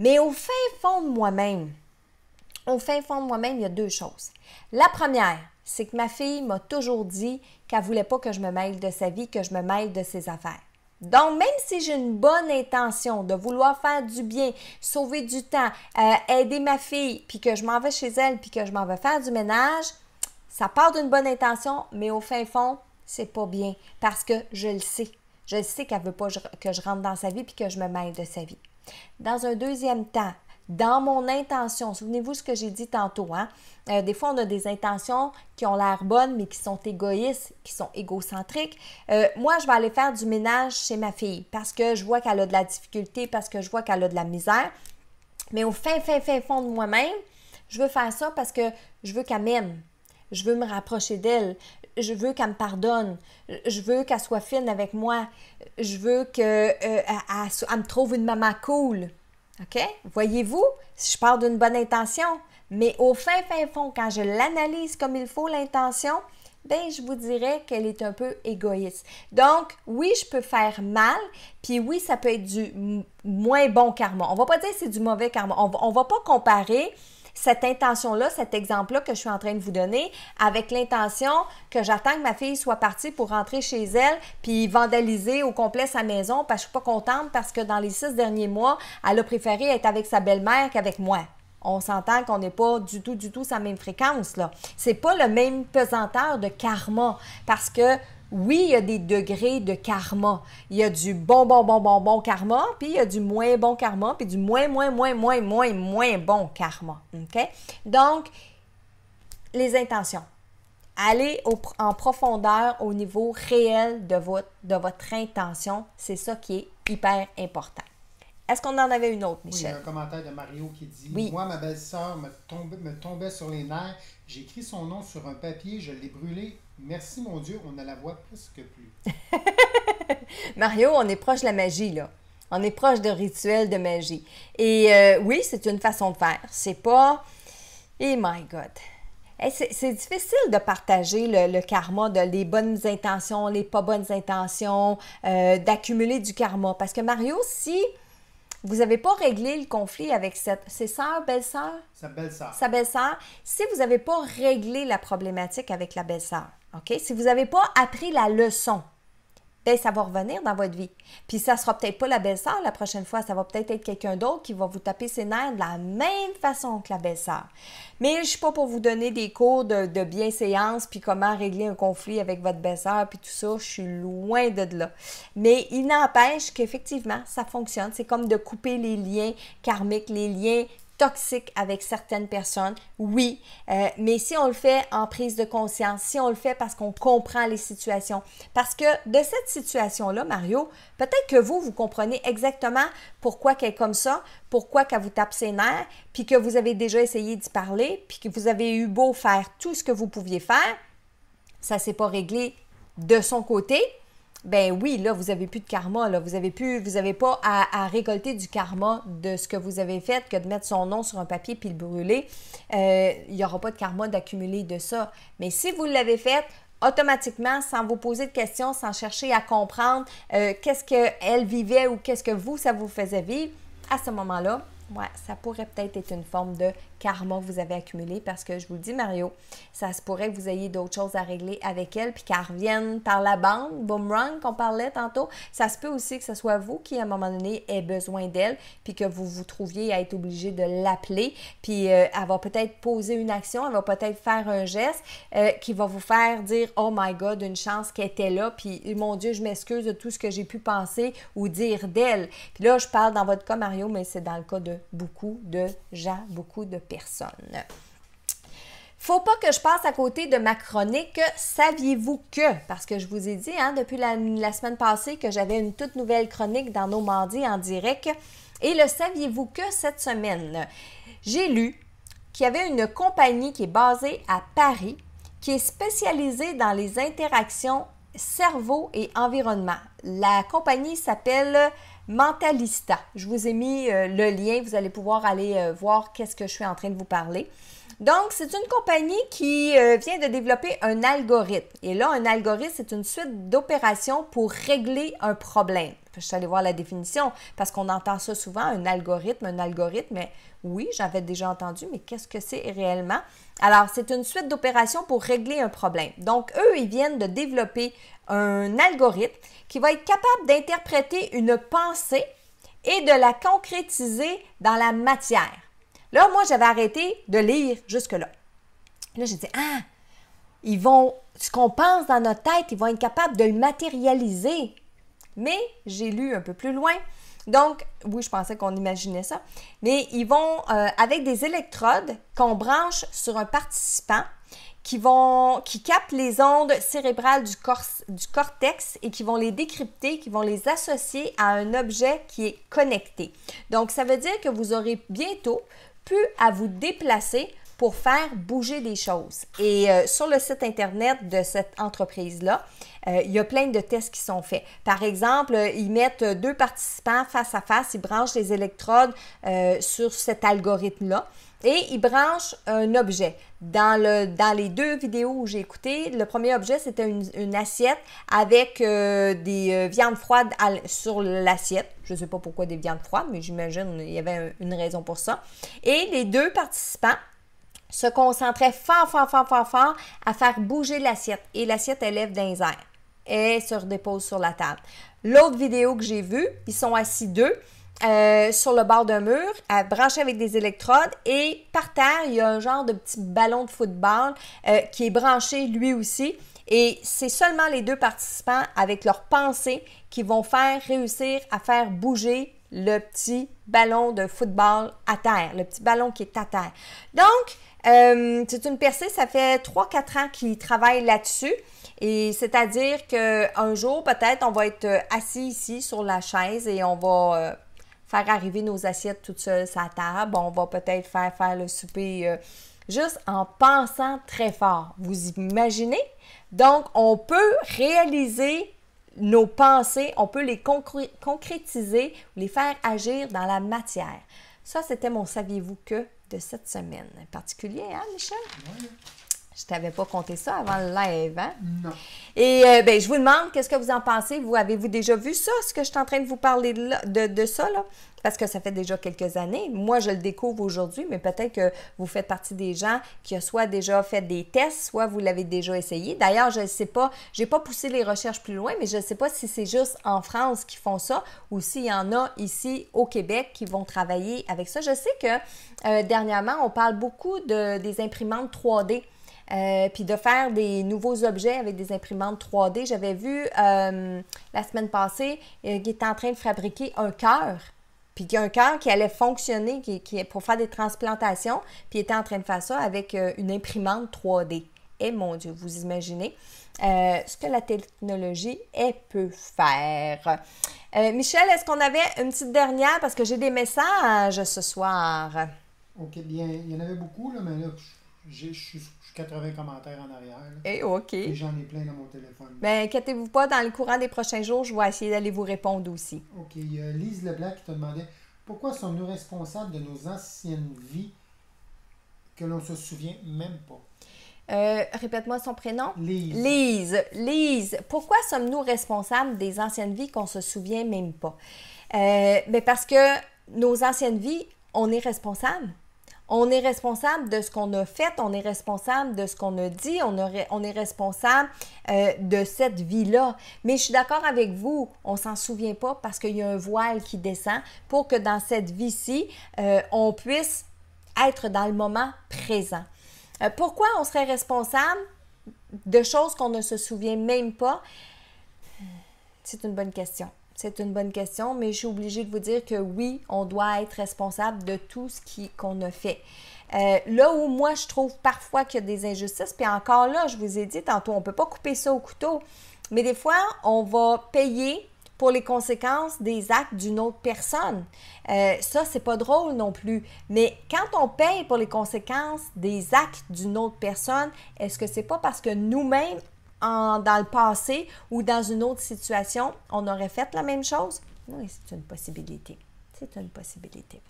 Speaker 1: Mais au fin fond de moi-même, il y a deux choses. La première, c'est que ma fille m'a toujours dit qu'elle ne voulait pas que je me mêle de sa vie, que je me mêle de ses affaires. Donc, même si j'ai une bonne intention de vouloir faire du bien, sauver du temps, aider ma fille, puis que je m'en vais chez elle, puis que je m'en vais faire du ménage, ça part d'une bonne intention, mais au fin fond, c'est pas bien parce que je le sais. Je sais qu'elle ne veut pas que je rentre dans sa vie puis que je me mêle de sa vie. Dans un deuxième temps, dans mon intention, souvenez-vous ce que j'ai dit tantôt, hein? Des fois, on a des intentions qui ont l'air bonnes, mais qui sont égoïstes, qui sont égocentriques. Moi, je vais aller faire du ménage chez ma fille parce que je vois qu'elle a de la difficulté, parce que je vois qu'elle a de la misère. Mais au fin fond de moi-même, je veux faire ça parce que je veux qu'elle m'aime. Je veux me rapprocher d'elle. Je veux qu'elle me pardonne. Je veux qu'elle soit fine avec moi. Je veux qu'elle me trouve une maman cool. OK? Voyez-vous, je pars d'une bonne intention, mais au fin fond, quand je l'analyse comme il faut, l'intention, ben je vous dirais qu'elle est un peu égoïste. Donc, oui, je peux faire mal, puis oui, ça peut être du moins bon karma. On va pas dire que c'est du mauvais karma. On va pas comparer cette intention-là, cet exemple-là que je suis en train de vous donner, avec l'intention que j'attends que ma fille soit partie pour rentrer chez elle puis vandaliser au complet sa maison parce que je suis pas contente parce que dans les 6 derniers mois, elle a préféré être avec sa belle-mère qu'avec moi. On s'entend qu'on n'est pas du tout sur la même fréquence, là. C'est pas le même pesanteur de karma parce que oui, il y a des degrés de karma. Il y a du bon karma, puis il y a du moins bon karma, puis du moins bon karma. OK? Donc, les intentions. Allez en profondeur au niveau réel de votre intention. C'est ça qui est hyper important. Est-ce qu'on en avait une autre, Michel?
Speaker 2: Oui, il y a un commentaire de Mario qui dit
Speaker 1: oui.
Speaker 2: Moi, ma belle-sœur me tombait sur les nerfs. J'ai écrit son nom sur un papier, je l'ai brûlé. Merci, mon Dieu, on ne la voit presque plus.
Speaker 1: Mario, on est proche de la magie, là. On est proche de rituels de magie. Et oui, c'est une façon de faire. C'est pas... Eh my God! C'est difficile de partager le karma, les bonnes intentions, les pas bonnes intentions, d'accumuler du karma. Parce que Mario, si vous n'avez pas réglé le conflit avec ses sœurs, belle-sœur?
Speaker 2: Sa belle-sœur.
Speaker 1: Sa belle-sœur. Si vous n'avez pas réglé la problématique avec la belle-sœur, OK? Si vous n'avez pas appris la leçon, bien, ça va revenir dans votre vie. Puis ça ne sera peut-être pas la belle-sœur la prochaine fois, ça va peut-être être quelqu'un d'autre qui va vous taper ses nerfs de la même façon que la belle-sœur. Mais je ne suis pas pour vous donner des cours de bienséance puis comment régler un conflit avec votre belle-sœur puis tout ça, je suis loin de là. Mais il n'empêche qu'effectivement, ça fonctionne. C'est comme de couper les liens karmiques, les liens toxique avec certaines personnes, oui, mais si on le fait en prise de conscience, si on le fait parce qu'on comprend les situations, parce que de cette situation-là, Mario, peut-être que vous comprenez exactement pourquoi qu'elle est comme ça, pourquoi qu'elle vous tape ses nerfs, puis que vous avez déjà essayé d'y parler, puis que vous avez eu beau faire tout ce que vous pouviez faire, ça ne s'est pas réglé de son côté. Ben oui, là, vous n'avez plus de karma, là. Vous n'avez pas à récolter du karma de ce que vous avez fait que de mettre son nom sur un papier puis le brûler. Il n'y aura pas de karma d'accumuler de ça. Mais si vous l'avez fait, automatiquement, sans vous poser de questions, sans chercher à comprendre qu'est-ce qu'elle vivait ou qu'est-ce que ça vous faisait vivre, à ce moment-là, ouais, ça pourrait peut-être être une forme de karma que vous avez accumulé parce que je vous le dis, Mario, ça se pourrait que vous ayez d'autres choses à régler avec elle puis qu'elle revienne par la bande, boomerang qu'on parlait tantôt. Ça se peut aussi que ce soit vous qui, à un moment donné, ait besoin d'elle puis que vous vous trouviez à être obligé de l'appeler puis elle va peut-être poser une action, elle va peut-être faire un geste qui va vous faire dire « Oh my God, une chance qu'elle était là puis mon Dieu, je m'excuse de tout ce que j'ai pu penser ou dire d'elle. » Puis là, je parle dans votre cas, Mario, mais c'est dans le cas de beaucoup de gens, beaucoup de personnes. Faut pas que je passe à côté de ma chronique « Saviez-vous que ?» parce que je vous ai dit depuis la semaine passée que j'avais une toute nouvelle chronique dans nos mardis en direct. Et le « Saviez-vous que » cette semaine, j'ai lu qu'il y avait une compagnie qui est basée à Paris qui est spécialisée dans les interactions cerveau et environnement. La compagnie s'appelle Mentalista. Je vous ai mis le lien, vous allez pouvoir aller voir qu'est-ce que je suis en train de vous parler. Donc, c'est une compagnie qui vient de développer un algorithme. Et là, un algorithme, c'est une suite d'opérations pour régler un problème. Je suis allée voir la définition parce qu'on entend ça souvent, un algorithme, mais oui, j'avais déjà entendu, mais qu'est-ce que c'est réellement? Alors, c'est une suite d'opérations pour régler un problème. Donc, eux, ils viennent de développer un algorithme qui va être capable d'interpréter une pensée et de la concrétiser dans la matière. Là, moi, j'avais arrêté de lire jusque-là. Là, j'ai dit, ce qu'on pense dans notre tête, ils vont être capables de le matérialiser. Mais j'ai lu un peu plus loin. Donc, oui, je pensais qu'on imaginait ça. Mais ils vont, avec des électrodes qu'on branche sur un participant, qui captent les ondes cérébrales du cortex et qui vont les décrypter, qui vont les associer à un objet qui est connecté. Donc, ça veut dire que vous aurez bientôt pu à vous déplacer pour faire bouger des choses. Et sur le site Internet de cette entreprise-là, Il y a plein de tests qui sont faits. Par exemple, ils mettent 2 participants face à face, ils branchent les électrodes sur cet algorithme-là et ils branchent un objet. Dans les 2 vidéos où j'ai écouté, le premier objet, c'était une assiette avec des viandes froides sur l'assiette. Je ne sais pas pourquoi des viandes froides, mais j'imagine qu'il y avait une raison pour ça. Et les 2 participants se concentraient fort à faire bouger l'assiette. Et l'assiette, elle lève dans les airs et se redépose sur la table. L'autre vidéo que j'ai vue, ils sont assis 2 sur le bord d'un mur, branchés avec des électrodes et par terre, il y a un genre de petit ballon de football qui est branché lui aussi. Et c'est seulement les 2 participants avec leurs pensées qui vont réussir à faire bouger le petit ballon de football à terre, le petit ballon qui est à terre. Donc, c'est une percée, ça fait 3-4 ans qu'ils travaillent là-dessus. Et c'est-à-dire qu'un jour, peut-être, on va être assis ici sur la chaise et on va faire arriver nos assiettes toutes seules sur la table. On va peut-être faire le souper juste en pensant très fort. Vous imaginez? Donc, on peut réaliser nos pensées, on peut les concrétiser, les faire agir dans la matière. Ça, c'était mon saviez-vous que de cette semaine. Particulier, hein, Michel?
Speaker 2: Oui.
Speaker 1: Je ne t'avais pas compté ça avant le live, hein?
Speaker 2: Non.
Speaker 1: Et je vous demande, qu'est-ce que vous en pensez? Avez-vous déjà vu ça, ce que je suis en train de vous parler de ça, là? Parce que ça fait déjà quelques années. Moi, je le découvre aujourd'hui, mais peut-être que vous faites partie des gens qui ont soit déjà fait des tests, soit vous l'avez déjà essayé. D'ailleurs, je ne sais pas, je n'ai pas poussé les recherches plus loin, mais je ne sais pas si c'est juste en France qui font ça ou s'il y en a ici au Québec qui vont travailler avec ça. Je sais que dernièrement, on parle beaucoup des imprimantes 3D. Puis de faire des nouveaux objets avec des imprimantes 3D. J'avais vu la semaine passée qu'il était en train de fabriquer un cœur, puis un cœur qui allait fonctionner pour faire des transplantations, puis il était en train de faire ça avec une imprimante 3D. Et mon Dieu, vous imaginez ce que la technologie peut faire. Michel, est-ce qu'on avait une petite dernière? Parce que j'ai des messages ce soir.
Speaker 2: OK, bien, il y en avait beaucoup, là, mais là, je suis 80 commentaires en arrière.
Speaker 1: Et OK.
Speaker 2: Et j'en ai plein dans mon téléphone.
Speaker 1: Bien, inquiétez-vous pas, dans le courant des prochains jours, je vais essayer d'aller vous répondre aussi.
Speaker 2: OK. Il y a Lise Leblanc qui te demandait pourquoi sommes-nous responsables de nos anciennes vies que l'on ne se souvient même pas?
Speaker 1: Répète-moi son prénom.
Speaker 2: Lise.
Speaker 1: Lise. Pourquoi sommes-nous responsables des anciennes vies qu'on ne se souvient même pas? Mais parce que nos anciennes vies, on est responsable. On est responsable de ce qu'on a fait, on est responsable de ce qu'on a dit, on est responsable de cette vie-là. Mais je suis d'accord avec vous, on ne s'en souvient pas parce qu'il y a un voile qui descend pour que dans cette vie-ci, on puisse être dans le moment présent. Pourquoi on serait responsable de choses qu'on ne se souvient même pas? C'est une bonne question. C'est une bonne question, mais je suis obligée de vous dire que oui, on doit être responsable de tout ce qu'on a fait. Là où moi, je trouve parfois qu'il y a des injustices, puis encore là, je vous ai dit tantôt, on ne peut pas couper ça au couteau, mais des fois, on va payer pour les conséquences des actes d'une autre personne. Ça, c'est pas drôle non plus. Mais quand on paye pour les conséquences des actes d'une autre personne, est-ce que c'est pas parce que nous-mêmes, dans le passé ou dans une autre situation, on aurait fait la même chose? Oui, c'est une possibilité. C'est une possibilité.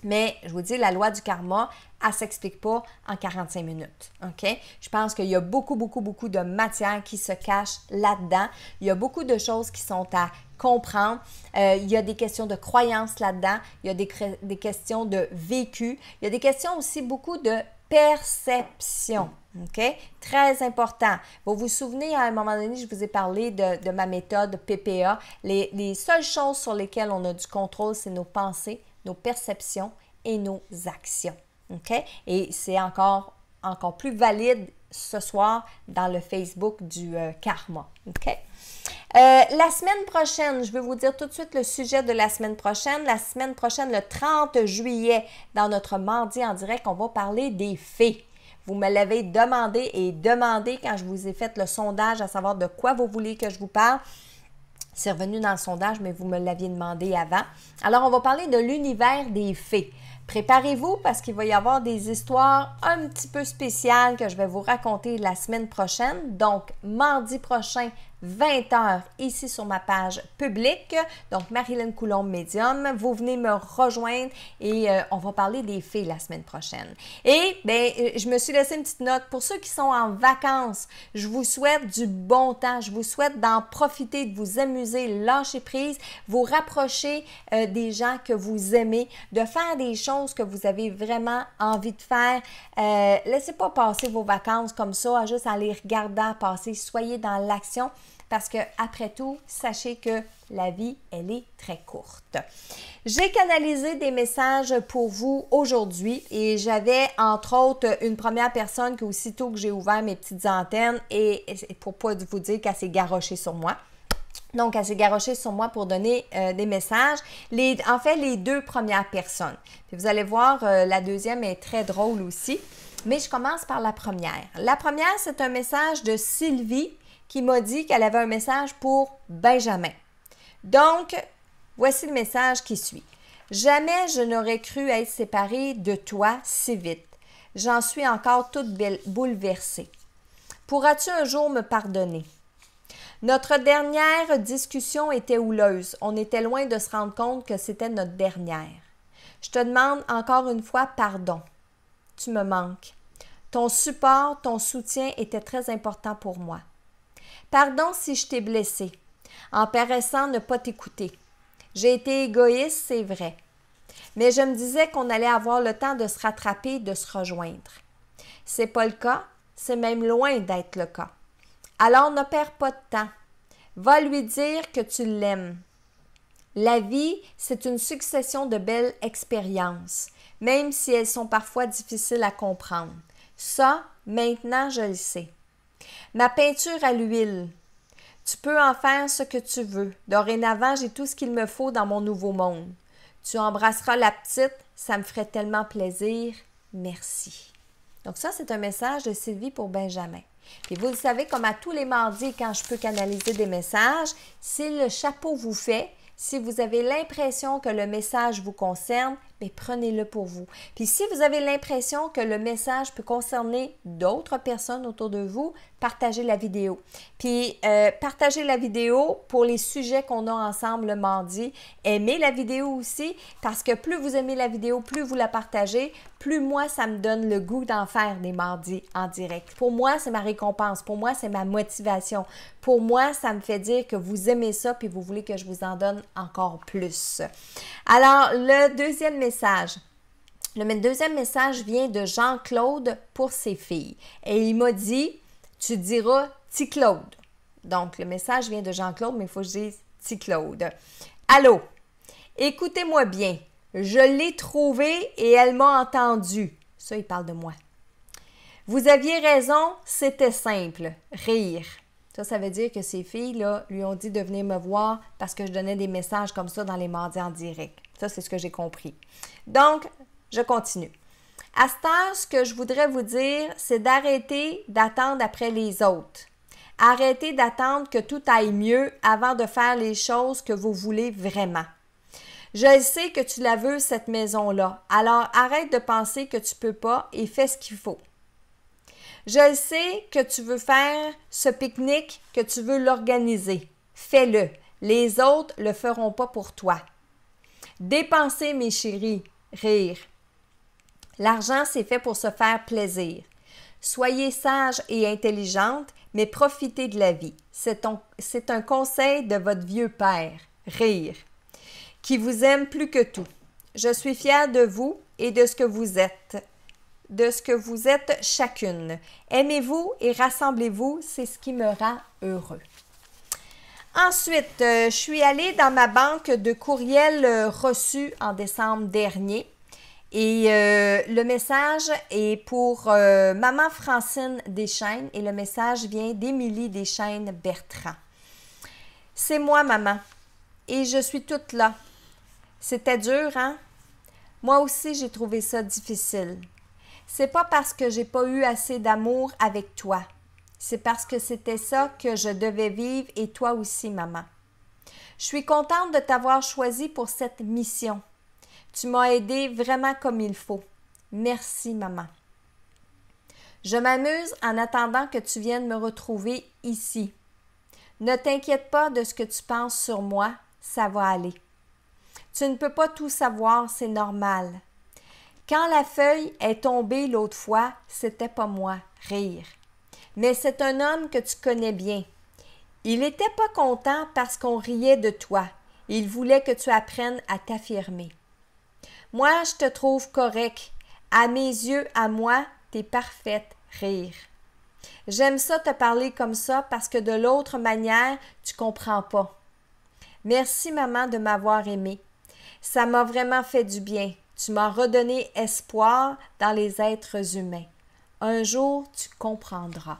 Speaker 1: Mais, je vous dis, la loi du karma, elle ne s'explique pas en 45 minutes. OK? Je pense qu'il y a beaucoup de matière qui se cache là-dedans. Il y a beaucoup de choses qui sont à comprendre. Il y a des questions de croyance là-dedans. Il y a des questions de vécu. Il y a des questions aussi beaucoup de perception. OK? Très important. Vous vous souvenez, à un moment donné, je vous ai parlé de ma méthode PPA. Les seules choses sur lesquelles on a du contrôle, c'est nos pensées, nos perceptions et nos actions. OK? Et c'est encore plus valide ce soir dans le Facebook du karma. OK? La semaine prochaine, je vais vous dire tout de suite le sujet de la semaine prochaine. La semaine prochaine, le 30 juillet, dans notre mardi en direct, on va parler des fées. Vous me l'avez demandé quand je vous ai fait le sondage à savoir de quoi vous voulez que je vous parle. C'est revenu dans le sondage, mais vous me l'aviez demandé avant. Alors, on va parler de l'univers des fées. Préparez-vous parce qu'il va y avoir des histoires un petit peu spéciales que je vais vous raconter la semaine prochaine. Donc, mardi prochain 20 heures ici sur ma page publique, donc Marilyn Coulombe Médium. Vous venez me rejoindre et on va parler des fées la semaine prochaine. Et bien, je me suis laissé une petite note. Pour ceux qui sont en vacances, je vous souhaite du bon temps. Je vous souhaite d'en profiter, de vous amuser, lâcher prise, vous rapprocher des gens que vous aimez, de faire des choses que vous avez vraiment envie de faire. Laissez pas passer vos vacances comme ça, juste en les regardant passer. Soyez dans l'action. Parce que après tout, sachez que la vie, elle est très courte. J'ai canalisé des messages pour vous aujourd'hui et j'avais entre autres une première personne qui aussitôt que j'ai ouvert mes petites antennes et pour pas vous dire qu'elle s'est garochée sur moi. Donc, elle s'est garochée sur moi pour donner des messages. En fait, les deux premières personnes. Puis vous allez voir, la deuxième est très drôle aussi. Mais je commence par la première. La première, c'est un message de Sylvie qui m'a dit qu'elle avait un message pour Benjamin. Donc, voici le message qui suit. « Jamais je n'aurais cru être séparée de toi si vite. J'en suis encore toute bouleversée. Pourras-tu un jour me pardonner? Notre dernière discussion était houleuse. On était loin de se rendre compte que c'était notre dernière. Je te demande encore une fois pardon. Tu me manques. Ton support, ton soutien était très important pour moi. Pardon si je t'ai blessé, en paraissant ne pas t'écouter. J'ai été égoïste, c'est vrai. Mais je me disais qu'on allait avoir le temps de se rattraper, de se rejoindre. C'est pas le cas, c'est même loin d'être le cas. Alors ne perds pas de temps. Va lui dire que tu l'aimes. La vie, c'est une succession de belles expériences, même si elles sont parfois difficiles à comprendre. Ça, maintenant, je le sais. Ma peinture à l'huile. Tu peux en faire ce que tu veux. Dorénavant, j'ai tout ce qu'il me faut dans mon nouveau monde. Tu embrasseras la petite, ça me ferait tellement plaisir. Merci. Donc ça, c'est un message de Sylvie pour Benjamin. Et vous le savez, comme à tous les mardis, quand je peux canaliser des messages, si le chapeau vous fait, si vous avez l'impression que le message vous concerne, mais prenez-le pour vous. Puis si vous avez l'impression que le message peut concerner d'autres personnes autour de vous, partagez la vidéo. Puis partagez la vidéo pour les sujets qu'on a ensemble le mardi. Aimez la vidéo aussi parce que plus vous aimez la vidéo, plus vous la partagez, plus moi, ça me donne le goût d'en faire des mardis en direct. Pour moi, c'est ma récompense. Pour moi, c'est ma motivation. Pour moi, ça me fait dire que vous aimez ça puis vous voulez que je vous en donne encore plus. Alors, le deuxième message. Le deuxième message vient de Jean-Claude pour ses filles. Et il m'a dit, tu diras Ti Claude. Donc, le message vient de Jean-Claude, mais il faut que je dise Ti Claude. Allô, écoutez-moi bien. Je l'ai trouvée et elle m'a entendu. Ça, il parle de moi. Vous aviez raison, c'était simple. Rire. Ça veut dire que ces filles-là lui ont dit de venir me voir parce que je donnais des messages comme ça dans les mardis en direct. Ça, c'est ce que j'ai compris. Donc, je continue. À cette heure, ce que je voudrais vous dire, c'est d'arrêter d'attendre après les autres. Arrêtez d'attendre que tout aille mieux avant de faire les choses que vous voulez vraiment. Je sais que tu la veux, cette maison-là. Alors, arrête de penser que tu peux pas et fais ce qu'il faut. Je sais que tu veux faire ce pique-nique, que tu veux l'organiser. Fais-le. Les autres le feront pas pour toi. Dépensez, mes chéris. Rire. L'argent, c'est fait pour se faire plaisir. Soyez sage et intelligente, mais profitez de la vie. C'est un conseil de votre vieux père. Rire. Qui vous aime plus que tout. Je suis fière de vous et de ce que vous êtes. De ce que vous êtes chacune. Aimez-vous et rassemblez-vous, c'est ce qui me rend heureux. Ensuite, je suis allée dans ma banque de courriels reçus en décembre dernier et le message est pour Maman Francine Deschênes et le message vient d'Émilie Deschênes-Bertrand. C'est moi, maman, et je suis toute là. C'était dur, hein? Moi aussi, j'ai trouvé ça difficile. C'est pas parce que j'ai pas eu assez d'amour avec toi. C'est parce que c'était ça que je devais vivre et toi aussi, maman. Je suis contente de t'avoir choisi pour cette mission. Tu m'as aidée vraiment comme il faut. Merci, maman. Je m'amuse en attendant que tu viennes me retrouver ici. Ne t'inquiète pas de ce que tu penses sur moi, ça va aller. Tu ne peux pas tout savoir, c'est normal. Quand la feuille est tombée l'autre fois, c'était pas moi, rire. Mais c'est un homme que tu connais bien. Il n'était pas content parce qu'on riait de toi. Il voulait que tu apprennes à t'affirmer. Moi, je te trouve correct. À mes yeux, à moi, t'es parfaite, rire. J'aime ça te parler comme ça parce que de l'autre manière, tu comprends pas. Merci, maman, de m'avoir aimée. Ça m'a vraiment fait du bien. Tu m'as redonné espoir dans les êtres humains. Un jour, tu comprendras.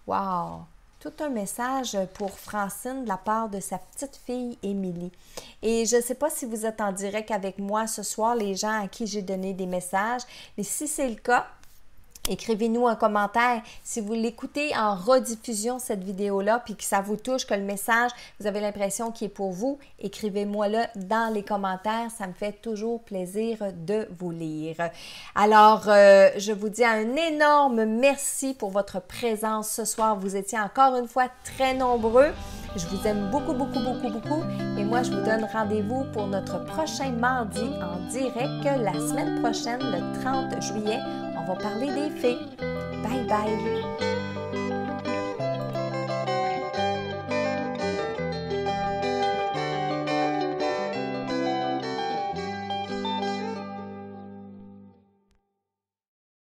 Speaker 1: Wow! Tout un message pour Francine de la part de sa petite fille Émilie. Et je ne sais pas si vous êtes en direct avec moi ce soir, les gens à qui j'ai donné des messages, mais si c'est le cas, écrivez-nous un commentaire. Si vous l'écoutez en rediffusion, cette vidéo-là, puis que ça vous touche, que le message, vous avez l'impression qu'il est pour vous, écrivez-moi-le dans les commentaires. Ça me fait toujours plaisir de vous lire. Alors, je vous dis un énorme merci pour votre présence ce soir. Vous étiez encore une fois très nombreux. Je vous aime beaucoup, beaucoup, beaucoup, beaucoup. Et moi, je vous donne rendez-vous pour notre prochain mardi en direct la semaine prochaine, le 30 juillet. On va parler des fées. Bye bye!